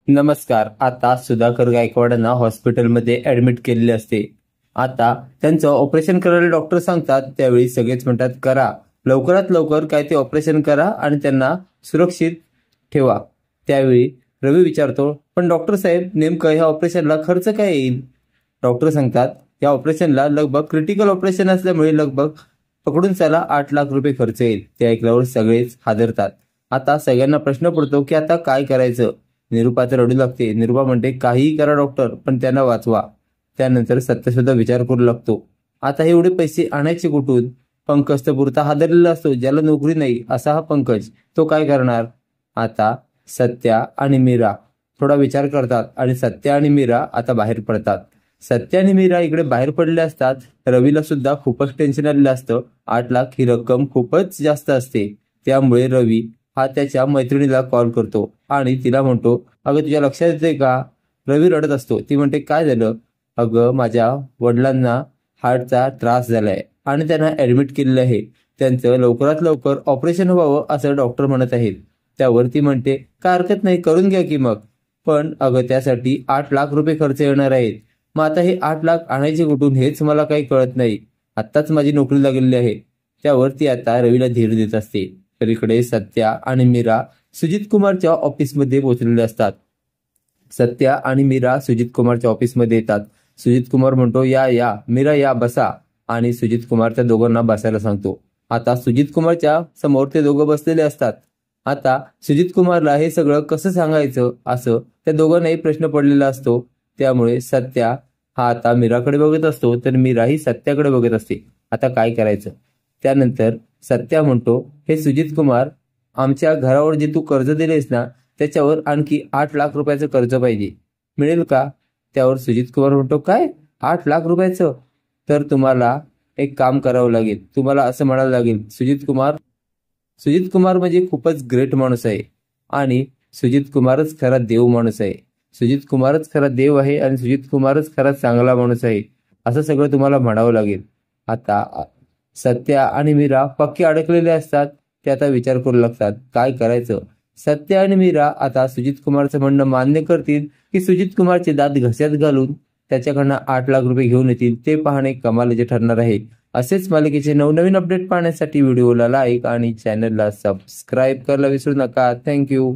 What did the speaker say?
नमस्कार. आता सुधाकर गायकवाडांना हॉस्पिटलमध्ये ऍडमिट केलेले असते. आता त्यांचं ऑपरेशन करायला डॉक्टर सांगतात. त्यावेळी सगळेच म्हणतात करा, लवकरात लवकर काय ते ऑपरेशन करा आणि त्यांना सुरक्षित ठेवा. त्यावेळी रवी विचारतो, पण डॉक्टर साहेब नेमकं ह्या ऑपरेशनला खर्च काय येईल? डॉक्टर सांगतात, या ऑपरेशनला लगभग क्रिटिकल ऑपरेशन असल्यामुळे लगभग पकडून चला 8 लाख रुपये खर्च येईल. ते ऐकल्यावर सगळेच हादरतात. आता सगळ्यांना प्रश्न पडतो की आता काय करायचं. निरुपा तर रडू लागते. निरुपा म्हणते, काहीही करा डॉक्टर, पण त्यांना वाचवा. त्यानंतर सत्यशोधा विचार करू लागतो, आता हे एवढे पैसे आणायचे कुठून? पंकज तर पुरता हादरलेला असतो, ज्याला नोकरी नाही असा हा पंकज, तो काय करणार? आता सत्या आणि मीरा थोडा विचार करतात आणि सत्या आणि मीरा आता बाहेर पडतात. सत्या आणि मीरा इकडे बाहेर पडले असतात. रवीला सुद्धा खूपच टेन्शन आलेलं असतं. 8 लाख ही रक्कम खूपच जास्त असते. त्यामुळे रवी हा त्याच्या मैत्रिणीला कॉल करतो आणि तिला म्हणतो, अगं तुझ्या लक्षात येते का? रवी रडत असतो. ती म्हणते, काय झालं? अगं माझ्या वडिलांना हार्टचा त्रास झालाय आणि त्यांना ऍडमिट केलेलं आहे. त्यांचं लवकरात लवकर ऑपरेशन व्हावं असं डॉक्टर म्हणत आहेत. त्यावर ती म्हणते, काय हरकत नाही, करून घ्या की मग. पण अगं त्यासाठी 8 लाख रुपये खर्च येणार आहेत. मग आता हे 8 लाख आणायचे कुठून हेच मला काही कळत नाही. आत्ताच माझी नोकरी लागलेली आहे. त्यावर ती आता रवीला धीर देत असते. तर इकडे सत्या आणि मीरा सुजित कुमारच्या ऑफिसमध्ये पोहोचलेले असतात. सत्या आणि मीरा सुजित कुमारच्या ऑफिसमध्ये येतात. सुजित कुमार म्हणतो, या या मीरा या, बसा. आणि सुजित कुमार त्या दोघांना बसायला सांगतो. आता सुजित कुमारच्या समोर ते दोघं बसलेले असतात. आता सुजित कुमारला हे सगळं कसं सांगायचं असं त्या दोघांनाही प्रश्न पडलेला असतो. त्यामुळे सत्या हा आता मीराकडे बघत असतो, तर मीरा ही सत्याकडे बघत असते. आता काय करायचं? त्यानंतर सत्या म्हणतो, हे सुजित कुमार, आमच्या घरावर जे तू कर्ज दिलेस ना, त्याच्यावर आणखी 8 लाख रुपयाचं कर्ज पाहिजे, मिळेल का? त्यावर सुजित कुमार म्हणतो, काय 8 लाख रुपयाचं? तर तुम्हाला एक काम करावं लागेल. तुम्हाला असं म्हणावं लागेल, सुजित कुमार म्हणजे खूपच ग्रेट माणूस आहे आणि सुजित कुमारच खरा देव माणूस आहे. सुजित कुमारच खरा देव आहे आणि सुजित कुमारच खरा चांगला माणूस आहे, असं सगळं तुम्हाला म्हणावं लागेल. आता सत्या आणि मीरा पक्के अडकलेले असतात. ते आता विचार करू लागतात, काय करायचं. सत्या आणि मीरा आता सुजित कुमारचं म्हणणं मान्य करतील की सुजित कुमारचे दात घशात घालून त्याच्याकडनं 8 लाख रुपये घेऊन येतील. ते पाहणे कमालीचे ठरणार आहे. असेच मालिकेचे नवनवीन अपडेट पाहण्यासाठी व्हिडिओला लाईक आणि चॅनलला सबस्क्राईब करायला विसरू नका. थँक्यू.